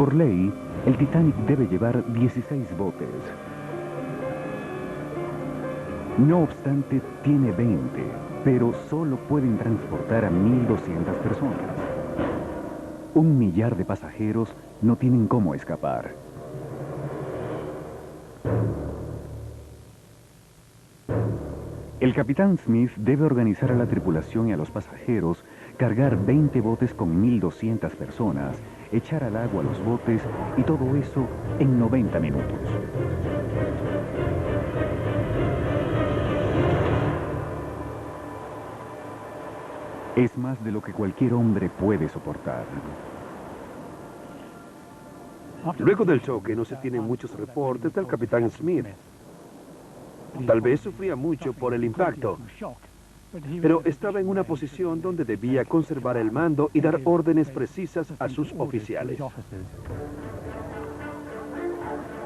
Por ley, el Titanic debe llevar 16 botes. No obstante, tiene 20, pero solo pueden transportar a 1.200 personas. 1.000.000 de pasajeros no tienen cómo escapar. El capitán Smith debe organizar a la tripulación y a los pasajeros, cargar 20 botes con 1.200 personas, echar al agua los botes y todo eso en 90 minutos. Es más de lo que cualquier hombre puede soportar. Luego del choque no se tienen muchos reportes del capitán Smith. Tal vez sufría mucho por el impacto, pero estaba en una posición donde debía conservar el mando y dar órdenes precisas a sus oficiales.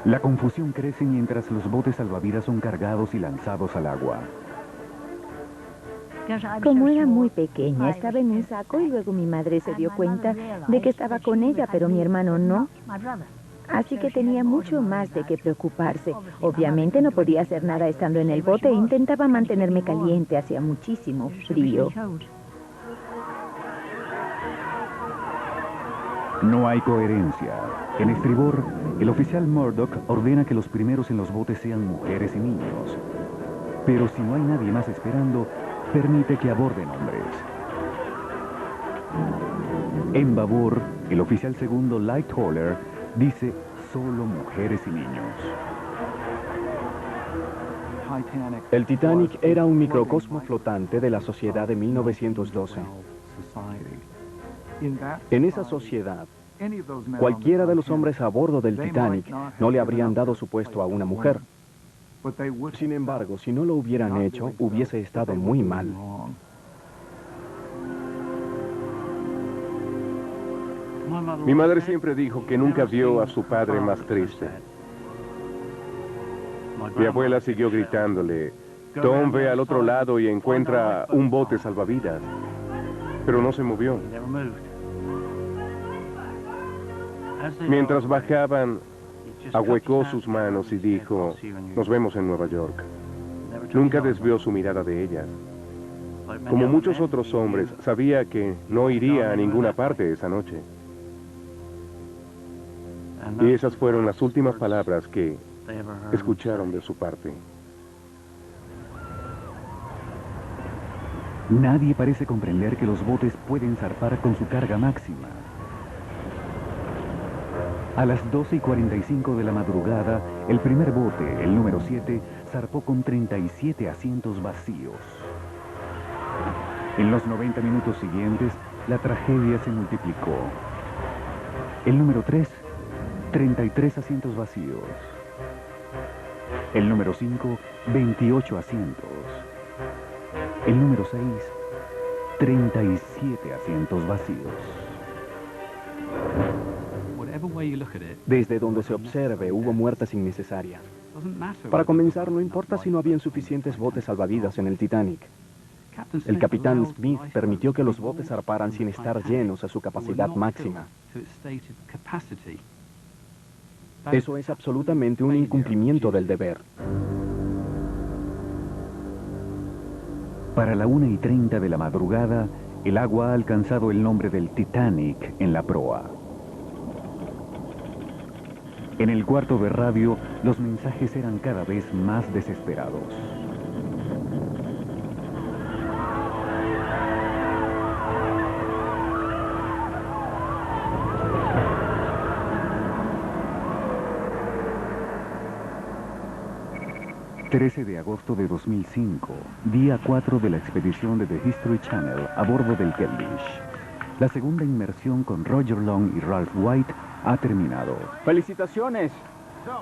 La confusión crece mientras los botes salvavidas son cargados y lanzados al agua. Como era muy pequeña, estaba en un saco y luego mi madre se dio cuenta de que estaba con ella, pero mi hermano no. Así que tenía mucho más de qué preocuparse. Obviamente no podía hacer nada estando en el bote e intentaba mantenerme caliente, hacía muchísimo frío. No hay coherencia. En estribor, el oficial Murdoch ordena que los primeros en los botes sean mujeres y niños. Pero si no hay nadie más esperando, permite que aborden hombres. En babor, el oficial segundo Lightoller dice solo mujeres y niños. El Titanic era un microcosmo flotante de la sociedad de 1912. En esa sociedad, cualquiera de los hombres a bordo del Titanic no le habrían dado su puesto a una mujer. Sin embargo, si no lo hubieran hecho, hubiese estado muy mal. Mi madre siempre dijo que nunca vio a su padre más triste. Mi abuela siguió gritándole, Tom, ve al otro lado y encuentra un bote salvavidas. Pero no se movió. Mientras bajaban, ahuecó sus manos y dijo, nos vemos en Nueva York. Nunca desvió su mirada de ella. Como muchos otros hombres, sabía que no iría a ninguna parte esa noche. Y esas fueron las últimas palabras que escucharon de su parte. Nadie parece comprender que los botes pueden zarpar con su carga máxima. A las 12:45 de la madrugada, el primer bote, el número 7, zarpó con 37 asientos vacíos. En los 90 minutos siguientes, la tragedia se multiplicó. El número 3, 33 asientos vacíos. El número 5, 28 asientos. El número 6, 37 asientos vacíos. Desde donde se observe, hubo muertes innecesarias. Para comenzar, no importa si no habían suficientes botes salvavidas en el Titanic. El capitán Smith permitió que los botes zarparan sin estar llenos a su capacidad máxima. Eso es absolutamente un incumplimiento del deber. Para la 1:30 de la madrugada, el agua ha alcanzado el nombre del Titanic en la proa. En el cuarto de radio, los mensajes eran cada vez más desesperados. ...13 de agosto de 2005... ...día 4 de la expedición de The History Channel... ...a bordo del Keldysh. La segunda inmersión con Roger Long y Ralph White... ...ha terminado. ¡Felicitaciones!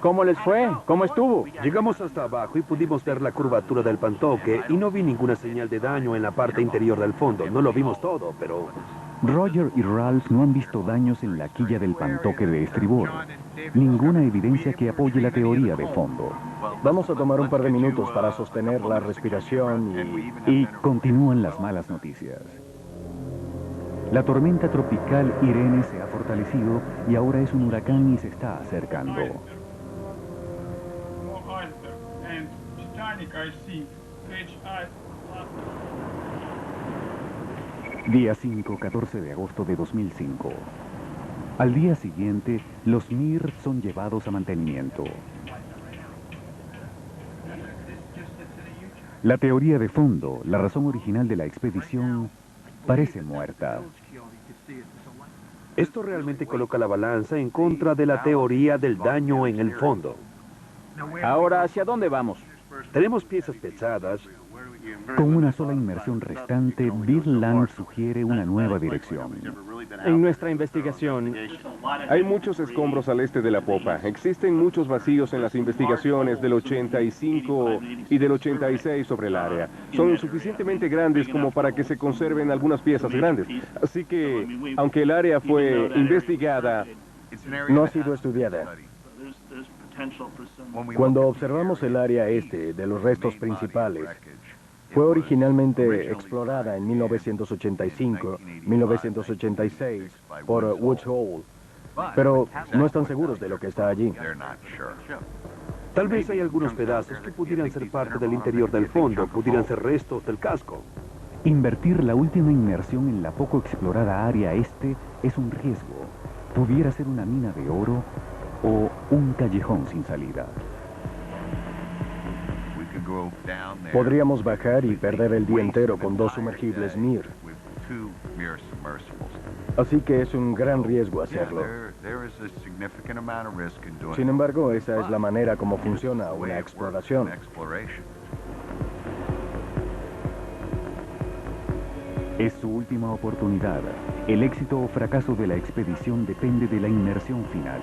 ¿Cómo les fue? ¿Cómo estuvo? Llegamos hasta abajo y pudimos ver la curvatura del pantoque y no vi ninguna señal de daño en la parte interior del fondo. No lo vimos todo, pero... Roger y Ralph no han visto daños en la quilla del pantoque de estribor. Ninguna evidencia que apoye la teoría de fondo. Vamos a tomar un par de minutos para sostener la respiración Y continúan las malas noticias. La tormenta tropical Irene se ha fortalecido y ahora es un huracán y se está acercando. Día 5, 14 de agosto de 2005. Al día siguiente, los Mir son llevados a mantenimiento. La teoría de fondo, la razón original de la expedición, parece muerta. Esto realmente coloca la balanza en contra de la teoría del daño en el fondo. Ahora, ¿hacia dónde vamos? Tenemos piezas pesadas. Con una sola inmersión restante, Bill Lang sugiere una nueva dirección. En nuestra investigación, Hay muchos escombros al este de la popa. Existen muchos vacíos en las investigaciones del 85 y del 86 sobre el área. Son suficientemente grandes como para que se conserven algunas piezas grandes. Así que, aunque el área fue investigada, No ha sido estudiada. Cuando observamos el área este de los restos principales, fue originalmente explorada en 1985, 1986 por Woods Hole, pero no están seguros de lo que está allí. Tal vez hay algunos pedazos que pudieran ser parte del interior del fondo, pudieran ser restos del casco. Invertir la última inmersión en la poco explorada área este es un riesgo. Pudiera ser una mina de oro o un callejón sin salida. Podríamos bajar y perder el día entero con 2 sumergibles Mir. Así que es un gran riesgo hacerlo. Sin embargo, esa es la manera como funciona una exploración. Es su última oportunidad. El éxito o fracaso de la expedición depende de la inmersión final.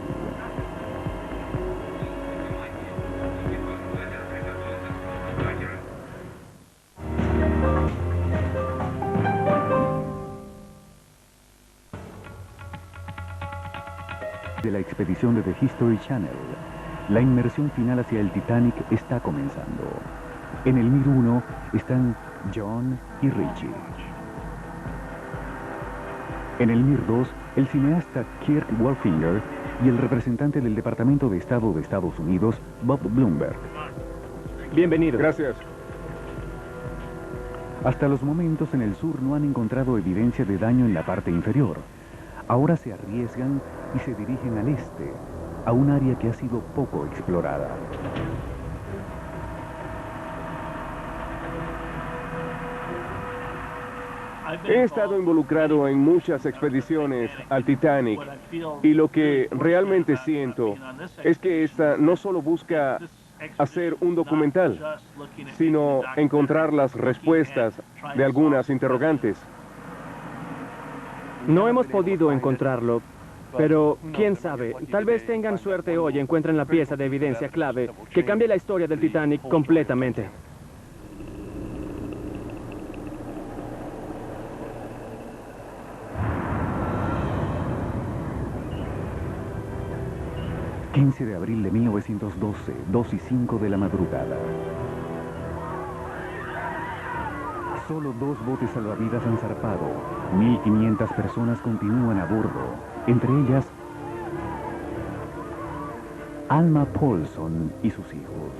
De la expedición de The History Channel. La inmersión final hacia el Titanic está comenzando. En el Mir 1 están John y Richie. En el Mir 2, el cineasta Kirk Wolfinger y el representante del Departamento de Estado de Estados Unidos, Bob Bloomberg. bienvenido. gracias. Hasta los momentos en el sur no han encontrado evidencia de daño en la parte inferior. Ahora se arriesgan y se dirigen al este, a un área que ha sido poco explorada. He estado involucrado en muchas expediciones al Titanic y lo que realmente siento es que esta no solo busca hacer un documental, sino encontrar las respuestas de algunas interrogantes. No hemos podido encontrarlo, pero quién sabe, tal vez tengan suerte hoy y encuentren la pieza de evidencia clave que cambie la historia del Titanic completamente. ...15 de abril de 1912, 2:05 de la madrugada. Solo 2 botes salvavidas han zarpado. 1.500 personas continúan a bordo. Entre ellas, Alma Paulson y sus hijos.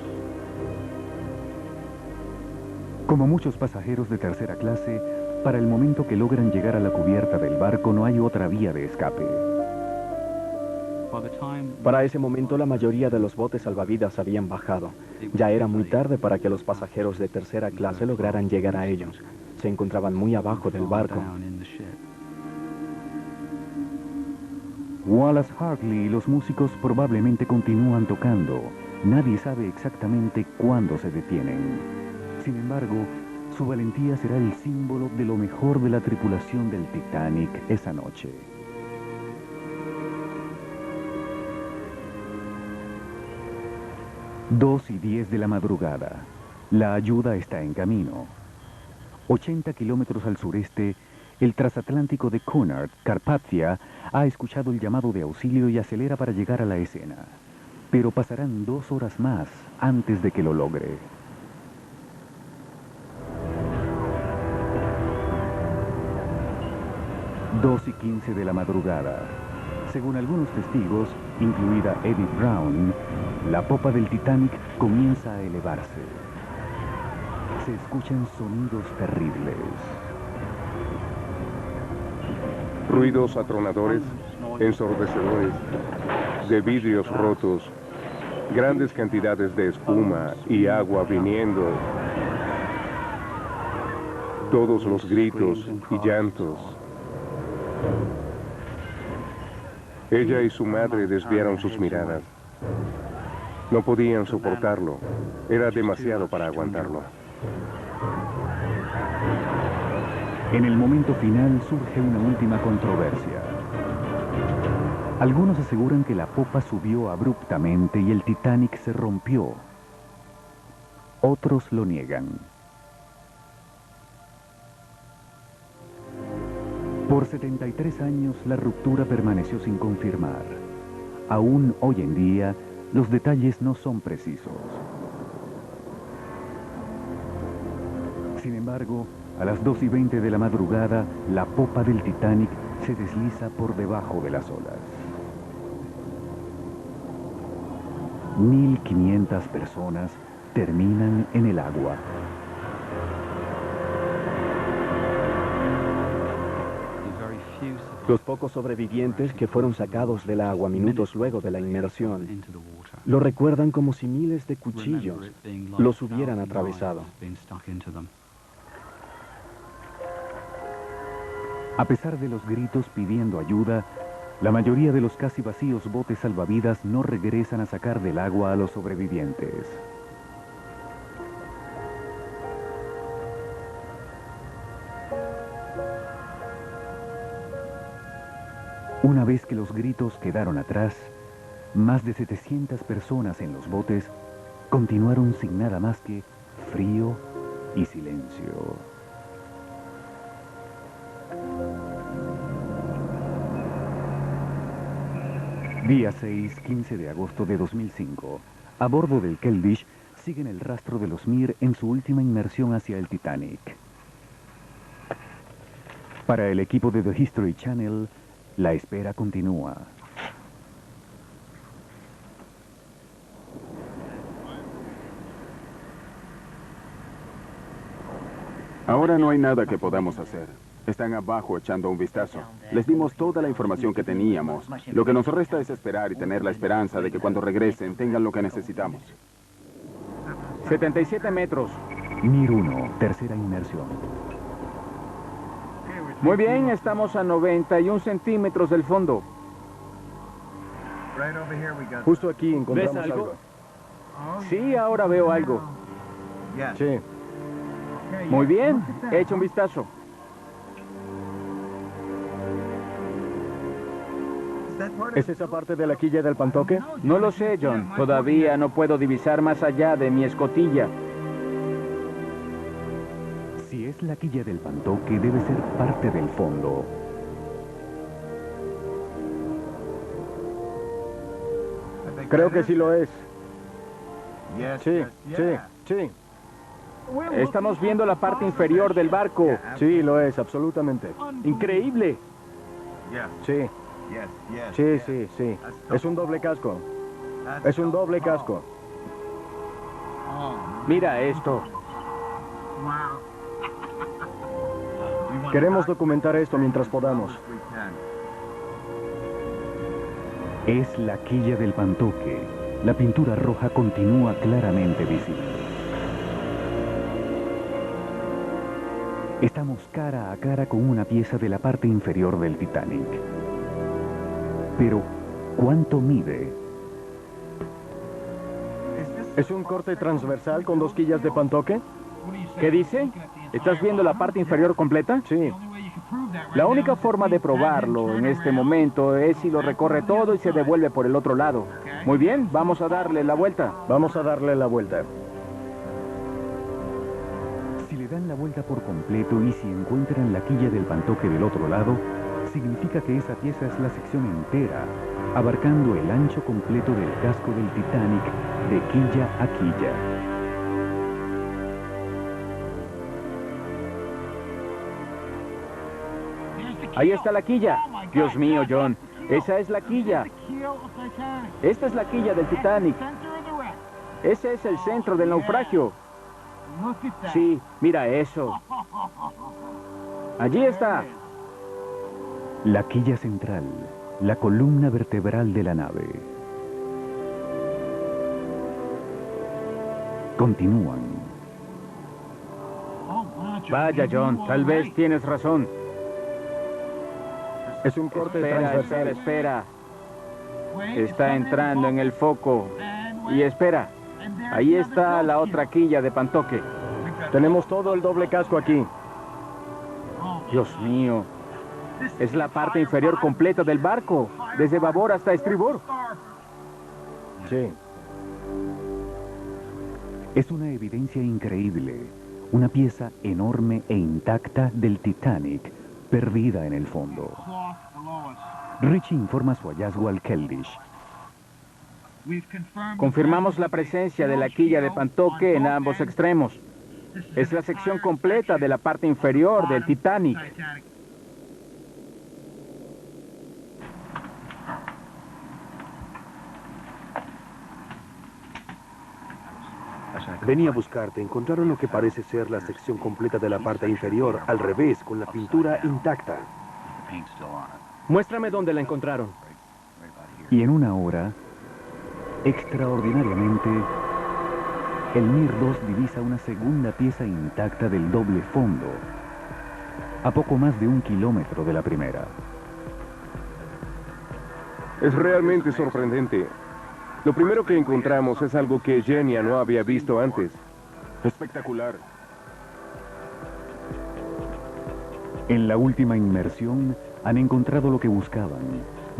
Como muchos pasajeros de tercera clase, para el momento que logran llegar a la cubierta del barco no hay otra vía de escape. Para ese momento la mayoría de los botes salvavidas habían bajado. Ya era muy tarde para que los pasajeros de tercera clase lograran llegar a ellos. Se encontraban muy abajo del barco. Wallace Hartley y los músicos probablemente continúan tocando. Nadie sabe exactamente cuándo se detienen. Sin embargo, su valentía será el símbolo de lo mejor de la tripulación del Titanic esa noche. Dos y 10 de la madrugada. La ayuda está en camino. 80 kilómetros al sureste, el transatlántico de Cunard, Carpathia, ha escuchado el llamado de auxilio y acelera para llegar a la escena. Pero pasarán 2 horas más antes de que lo logre. 2:15 de la madrugada. Según algunos testigos, incluida Edith Brown, la popa del Titanic comienza a elevarse. Se escuchan sonidos terribles. Ruidos atronadores, ensordecedores, de vidrios rotos, grandes cantidades de espuma y agua viniendo. Todos los gritos y llantos. Ella y su madre desviaron sus miradas. No podían soportarlo. Era demasiado para aguantarlo. En el momento final surge una última controversia. Algunos aseguran que la popa subió abruptamente y el Titanic se rompió. Otros lo niegan. Por 73 años la ruptura permaneció sin confirmar. Aún hoy en día, los detalles no son precisos. Sin embargo, a las 2:20 de la madrugada, la popa del Titanic se desliza por debajo de las olas. 1.500 personas terminan en el agua. Los pocos sobrevivientes que fueron sacados del agua minutos luego de la inmersión lo recuerdan como si miles de cuchillos los hubieran atravesado. A pesar de los gritos pidiendo ayuda, la mayoría de los casi vacíos botes salvavidas no regresan a sacar del agua a los sobrevivientes. Una vez que los gritos quedaron atrás, más de 700 personas en los botes continuaron sin nada más que frío y silencio. Día 6, 15 de agosto de 2005. A bordo del Keldysh siguen el rastro de los Mir en su última inmersión hacia el Titanic. Para el equipo de The History Channel, la espera continúa. Ahora no hay nada que podamos hacer. Están abajo echando un vistazo. Les dimos toda la información que teníamos. Lo que nos resta es esperar y tener la esperanza de que cuando regresen tengan lo que necesitamos. 77 metros. Mir 1, tercera inmersión. Muy bien, estamos a 91 centímetros del fondo. Justo aquí encontramos ¿Ves algo? algo. Sí, ahora veo algo. Sí. Muy bien, echa un vistazo. ¿Es esa parte de la quilla del pantoque? No lo sé, John. Todavía no puedo divisar más allá de mi escotilla. Si es la quilla del pantoque, debe ser parte del fondo. Creo que sí lo es. Sí, sí, sí. Estamos viendo la parte inferior del barco. Sí, lo es, absolutamente. Increíble. Sí. Sí, sí, sí. Es un doble casco. Es un doble casco. Mira esto. Queremos documentar esto mientras podamos. Es la quilla del pantoque. La pintura roja continúa claramente visible. Estamos cara a cara con una pieza de la parte inferior del Titanic. Pero, ¿cuánto mide? ¿Es un corte transversal con dos quillas de pantoque? ¿Qué dice? ¿Estás viendo la parte inferior completa? Sí. La única forma de probarlo en este momento es si lo recorre todo y se devuelve por el otro lado. Muy bien, vamos a darle la vuelta. Vamos a darle la vuelta. Si le dan la vuelta por completo y si encuentran la quilla del pantoque del otro lado, significa que esa pieza es la sección entera, abarcando el ancho completo del casco del Titanic de quilla a quilla. Ahí está la quilla. Dios mío, John. Esa es la quilla. Esta es la quilla del Titanic. Ese es el centro del naufragio. Sí, mira eso. Allí está. La quilla central, la columna vertebral de la nave. Continúan. Vaya, John, tal vez tienes razón. Es un corte Espera. transversal. Está entrando en el foco. Y espera. Ahí está la otra quilla de Pantoque. Tenemos todo el doble casco aquí. Dios mío. Es la parte inferior completa del barco, desde babor hasta estribor. Sí. Es una evidencia increíble. Una pieza enorme e intacta del Titanic, perdida en el fondo. Richie informa su hallazgo al Keldysh. Confirmamos la presencia de la quilla de Pantoque en ambos extremos. Es la sección completa de la parte inferior del Titanic. Venía a buscarte. Encontraron lo que parece ser la sección completa de la parte inferior, al revés, con la pintura intacta. Muéstrame dónde la encontraron. Y en una hora, extraordinariamente, el Mir-2 divisa una segunda pieza intacta del doble fondo, a poco más de 1 kilómetro de la primera. Es realmente sorprendente. Lo primero que encontramos es algo que Genia no había visto antes. Espectacular. En la última inmersión han encontrado lo que buscaban,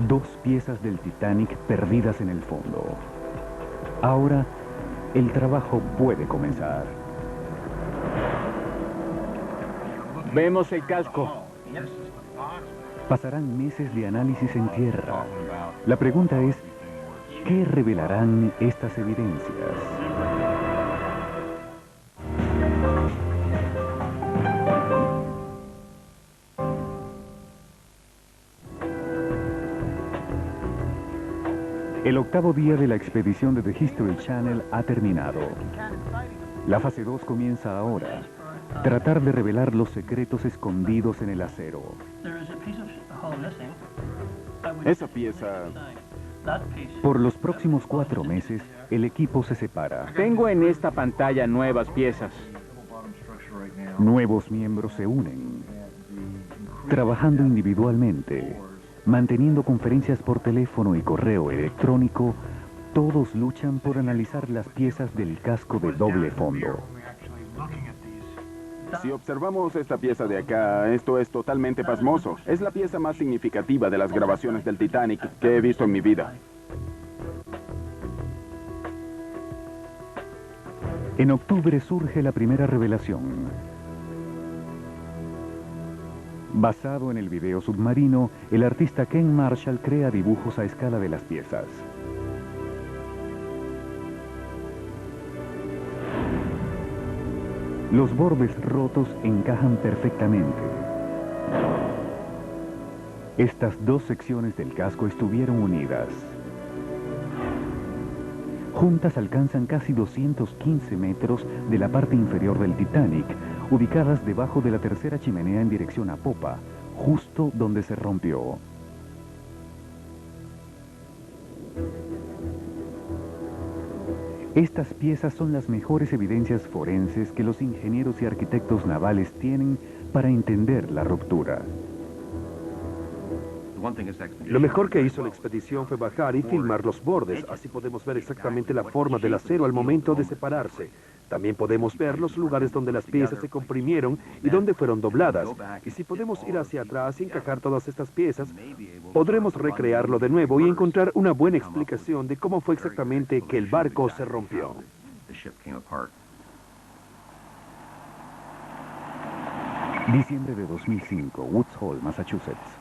2 piezas del Titanic perdidas en el fondo. Ahora, el trabajo puede comenzar. Vemos el casco. Pasarán meses de análisis en tierra. La pregunta es, ¿qué revelarán estas evidencias? El 8º día de la expedición de The History Channel ha terminado. La fase 2 comienza ahora. Tratar de revelar los secretos escondidos en el acero. Esa pieza... Por los próximos 4 meses, el equipo se separa. Tengo en esta pantalla nuevas piezas. Nuevos miembros se unen, trabajando individualmente, manteniendo conferencias por teléfono y correo electrónico. Todos luchan por analizar las piezas del casco de doble fondo. Si observamos esta pieza de acá, esto es totalmente pasmoso. Es la pieza más significativa de las grabaciones del Titanic que he visto en mi vida. En octubre surge la primera revelación. Basado en el video submarino, el artista Ken Marshall crea dibujos a escala de las piezas. Los bordes rotos encajan perfectamente. Estas 2 secciones del casco estuvieron unidas. Juntas alcanzan casi 215 metros de la parte inferior del Titanic, ubicadas debajo de la tercera chimenea en dirección a popa, justo donde se rompió. Estas piezas son las mejores evidencias forenses que los ingenieros y arquitectos navales tienen para entender la ruptura. Lo mejor que hizo la expedición fue bajar y filmar los bordes. Así podemos ver exactamente la forma del acero al momento de separarse. También podemos ver los lugares donde las piezas se comprimieron y donde fueron dobladas. Y si podemos ir hacia atrás y encajar todas estas piezas, podremos recrearlo de nuevo y encontrar una buena explicación de cómo fue exactamente que el barco se rompió. Diciembre de 2005, Woods Hole, Massachusetts.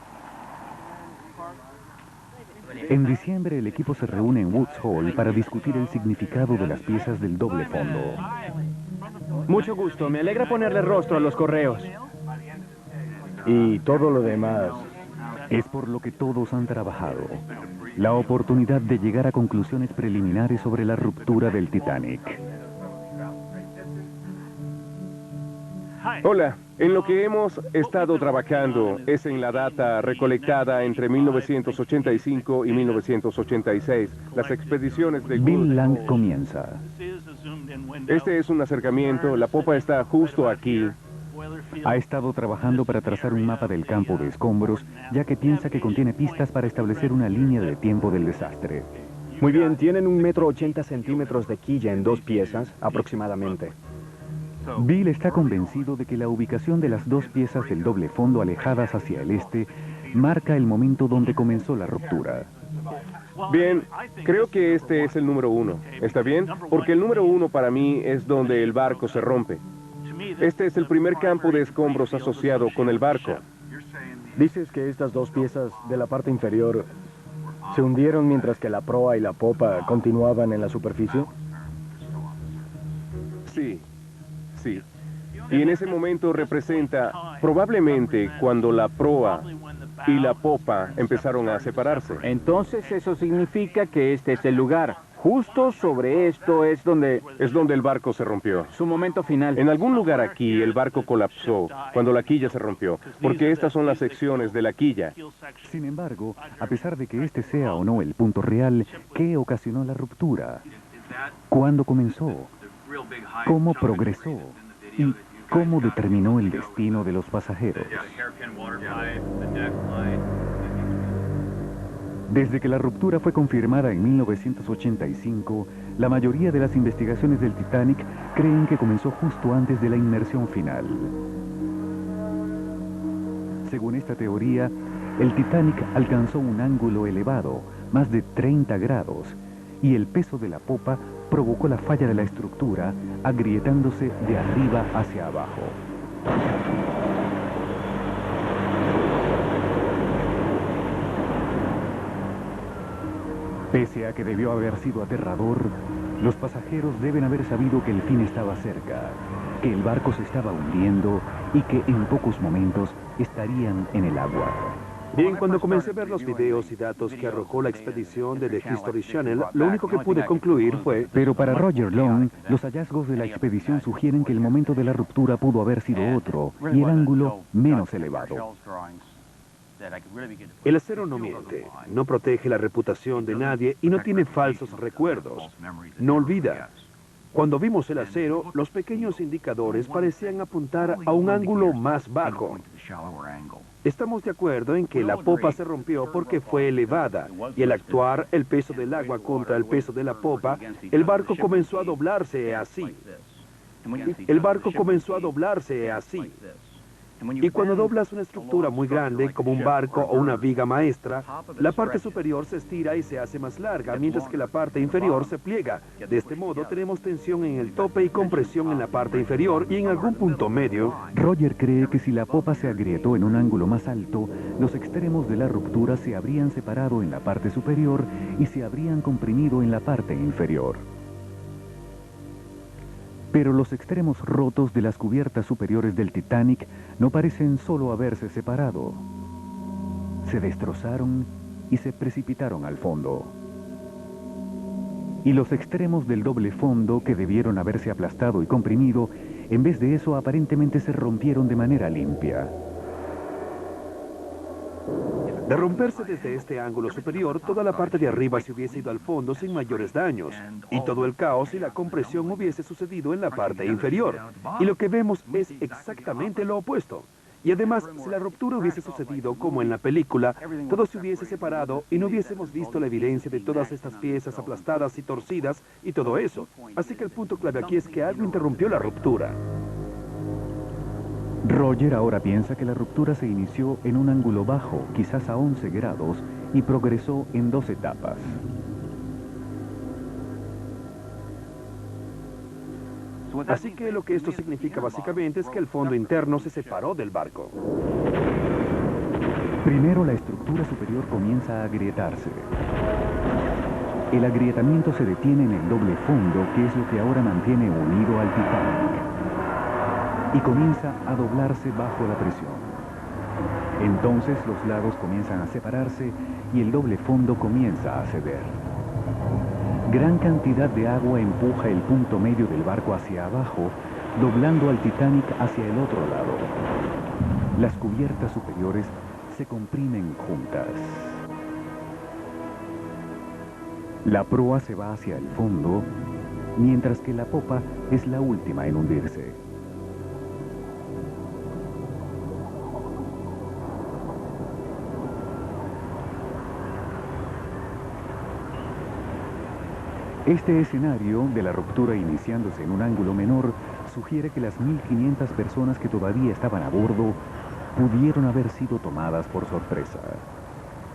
En diciembre, el equipo se reúne en Woods Hole para discutir el significado de las piezas del doble fondo. Mucho gusto, me alegra ponerle rostro a los correos. Y todo lo demás Es por lo que todos han trabajado. La oportunidad de llegar a conclusiones preliminares sobre la ruptura del Titanic. Hola, en lo que hemos estado trabajando es en la data recolectada entre 1985 y 1986, las expediciones de Bill Lang comienza. Este es un acercamiento, la popa está justo aquí. Ha estado trabajando para trazar un mapa del campo de escombros, ya que piensa que contiene pistas para establecer una línea de tiempo del desastre. Muy bien, tienen 1,80 m de quilla en 2 piezas, aproximadamente. Bill está convencido de que la ubicación de las 2 piezas del doble fondo alejadas hacia el este marca el momento donde comenzó la ruptura. Bien, creo que este es el número 1. ¿Está bien? Porque el número 1 para mí es donde el barco se rompe. Este es el primer campo de escombros asociado con el barco. ¿Dices que estas 2 piezas de la parte inferior se hundieron mientras que la proa y la popa continuaban en la superficie? Sí, sí. Y en ese momento representa probablemente cuando la proa y la popa empezaron a separarse. Entonces eso significa que este es el lugar. Justo sobre esto es donde... Es donde el barco se rompió. Su momento final. En algún lugar aquí el barco colapsó cuando la quilla se rompió, porque estas son las secciones de la quilla. Sin embargo, a pesar de que este sea o no el punto real, ¿qué ocasionó la ruptura? ¿Cuándo comenzó? ¿Cómo progresó? ¿Y cómo determinó el destino de los pasajeros? Desde que la ruptura fue confirmada en 1985, la mayoría de las investigaciones del Titanic creen que comenzó justo antes de la inmersión final. Según esta teoría, el Titanic alcanzó un ángulo elevado, más de 30 grados, y el peso de la popa provocó la falla de la estructura, agrietándose de arriba hacia abajo. Pese a que debió haber sido aterrador, los pasajeros deben haber sabido que el fin estaba cerca, que el barco se estaba hundiendo y que en pocos momentos estarían en el agua. Bien, cuando comencé a ver los videos y datos que arrojó la expedición de The History Channel, lo único que pude concluir fue... Pero para Roger Long, los hallazgos de la expedición sugieren que el momento de la ruptura pudo haber sido otro y el ángulo menos elevado. El acero no miente, no protege la reputación de nadie y no tiene falsos recuerdos. No olvida. Cuando vimos el acero, los pequeños indicadores parecían apuntar a un ángulo más bajo. Estamos de acuerdo en que la popa se rompió porque fue elevada y al actuar el peso del agua contra el peso de la popa, el barco comenzó a doblarse así. El barco comenzó a doblarse así. Y cuando doblas una estructura muy grande, como un barco o una viga maestra, la parte superior se estira y se hace más larga, mientras que la parte inferior se pliega. De este modo tenemos tensión en el tope y compresión en la parte inferior y en algún punto medio. Roger cree que si la popa se agrietó en un ángulo más alto, los extremos de la ruptura se habrían separado en la parte superior y se habrían comprimido en la parte inferior. Pero los extremos rotos de las cubiertas superiores del Titanic no parecen solo haberse separado. Se destrozaron y se precipitaron al fondo. Y los extremos del doble fondo, que debieron haberse aplastado y comprimido, en vez de eso aparentemente se rompieron de manera limpia. De romperse desde este ángulo superior, toda la parte de arriba se hubiese ido al fondo sin mayores daños, y todo el caos y la compresión hubiese sucedido en la parte inferior. Y lo que vemos es exactamente lo opuesto. Y además, si la ruptura hubiese sucedido como en la película, todo se hubiese separado y no hubiésemos visto la evidencia de todas estas piezas aplastadas y torcidas y todo eso. Así que el punto clave aquí es que algo interrumpió la ruptura. Roger ahora piensa que la ruptura se inició en un ángulo bajo, quizás a 11 grados, y progresó en 2 etapas. Así que lo que esto significa básicamente es que el fondo interno se separó del barco. Primero la estructura superior comienza a agrietarse. El agrietamiento se detiene en el doble fondo, que es lo que ahora mantiene unido al Titanic, y comienza a doblarse bajo la presión. Entonces los lados comienzan a separarse y el doble fondo comienza a ceder. Gran cantidad de agua empuja el punto medio del barco hacia abajo, doblando al Titanic hacia el otro lado. Las cubiertas superiores se comprimen juntas. La proa se va hacia el fondo, mientras que la popa es la última en hundirse. Este escenario de la ruptura iniciándose en un ángulo menor sugiere que las 1.500 personas que todavía estaban a bordo pudieron haber sido tomadas por sorpresa.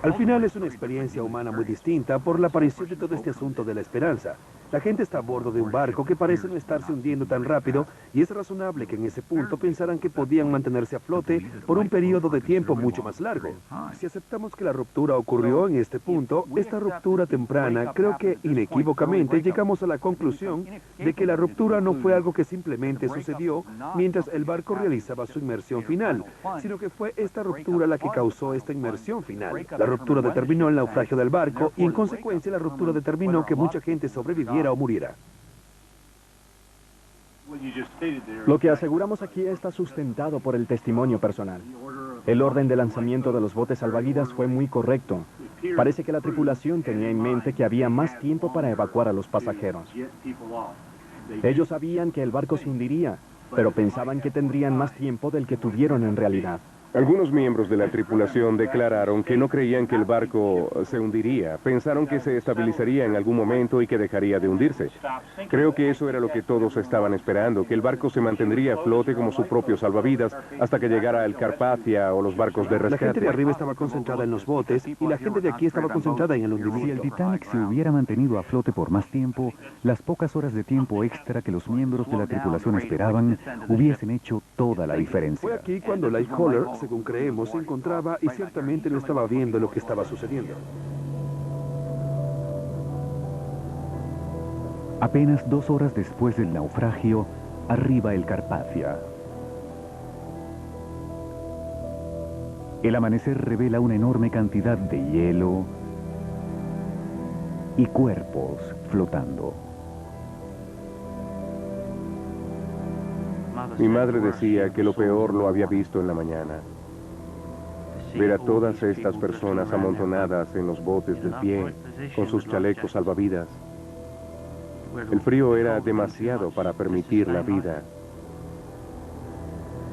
Al final es una experiencia humana muy distinta por la aparición de todo este asunto de la esperanza. La gente está a bordo de un barco que parece no estarse hundiendo tan rápido y es razonable que en ese punto pensaran que podían mantenerse a flote por un periodo de tiempo mucho más largo. Si aceptamos que la ruptura ocurrió en este punto, esta ruptura temprana, creo que inequívocamente llegamos a la conclusión de que la ruptura no fue algo que simplemente sucedió mientras el barco realizaba su inmersión final, sino que fue esta ruptura la que causó esta inmersión final. La ruptura determinó el naufragio del barco y en consecuencia la ruptura determinó que mucha gente sobreviviera o muriera. Lo que aseguramos aquí está sustentado por el testimonio personal. El orden de lanzamiento de los botes salvavidas fue muy correcto. Parece que la tripulación tenía en mente que había más tiempo para evacuar a los pasajeros. Ellos sabían que el barco se hundiría, pero pensaban que tendrían más tiempo del que tuvieron en realidad. Algunos miembros de la tripulación declararon que no creían que el barco se hundiría. Pensaron que se estabilizaría en algún momento y que dejaría de hundirse. Creo que eso era lo que todos estaban esperando, que el barco se mantendría a flote como su propio salvavidas hasta que llegara el Carpathia o los barcos de rescate. La gente de arriba estaba concentrada en los botes y la gente de aquí estaba concentrada en el hundimiento. Si el Titanic se hubiera mantenido a flote por más tiempo, las pocas horas de tiempo extra que los miembros de la tripulación esperaban hubiesen hecho toda la diferencia. Fue aquí cuando Lightoller, según creemos, se encontraba y ciertamente no estaba viendo lo que estaba sucediendo. Apenas 2 horas después del naufragio, arriba el Carpathia. El amanecer revela una enorme cantidad de hielo y cuerpos flotando. Mi madre decía que lo peor lo había visto en la mañana. Ver a todas estas personas amontonadas en los botes de pie, con sus chalecos salvavidas. El frío era demasiado para permitir la vida.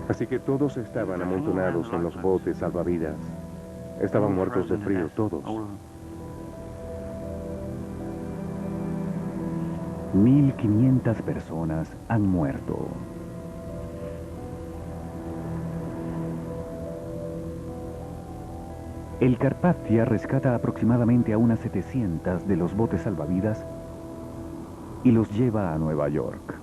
Así que todos estaban amontonados en los botes salvavidas. Estaban muertos de frío todos. 1.500 personas han muerto. El Carpathia rescata aproximadamente a unas 700 de los botes salvavidas y los lleva a Nueva York.